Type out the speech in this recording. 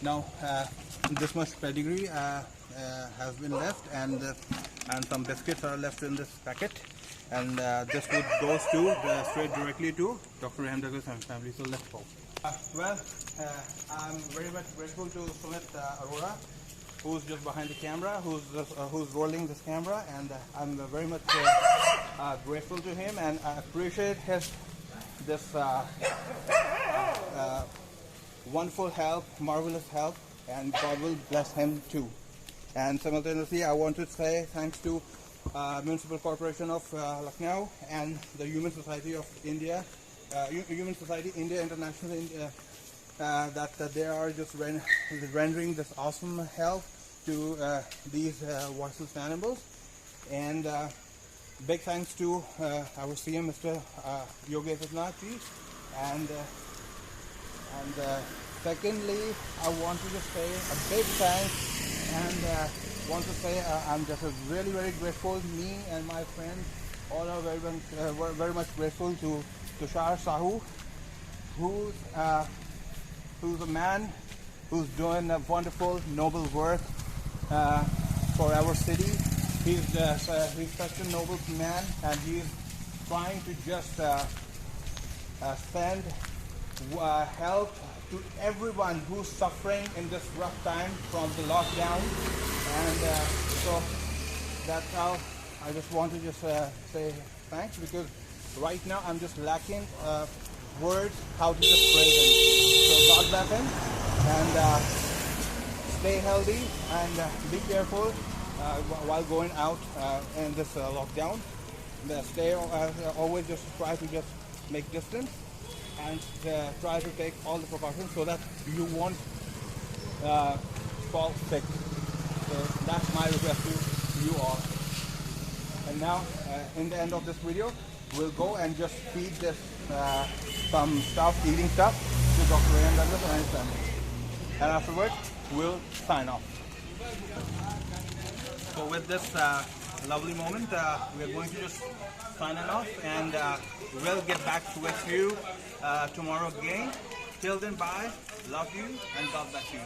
Now this much pedigree has been left, and some biscuits are left in this packet, and this food goes to straight directly to Dr. Rahim Douglas and family. So let's go. I'm very much grateful to Sumit Arora, who's just behind the camera, who's rolling this camera, and I'm very much grateful to him, and I appreciate this wonderful help, marvelous help, and God will bless him too. And simultaneously, I want to say thanks to Municipal Corporation of Lucknow and the Human Society of India, Human Society India International, that they are just rendering this awesome help to these voiceless animals. And big thanks to our CM, Mr. Yogesh Adnath, and secondly, I want to just say a big thanks, and want to say I'm just really very grateful. Me and my friends all are very much grateful to Tushar Sahu, who's a man who's doing a wonderful, noble work for our city. He's such a noble man, and he's trying to just send help to everyone who's suffering in this rough time from the lockdown. And so that's how I just want to just say thanks, because right now I'm just lacking words how to just praise him. So God bless him, and stay healthy, and be careful while going out in this lockdown. Stay always just try to just make distance, and try to take all the precautions so that you won't fall sick. So that's my request to you all. And now, in the end of this video, we'll go and just feed this some stuff, eating stuff, to Dr. Rahim Douglas and his family. And afterwards, we'll sign off. So with this lovely moment, we are going to just sign off, and we'll get back with you tomorrow again. Till then, bye, love you, and God bless you.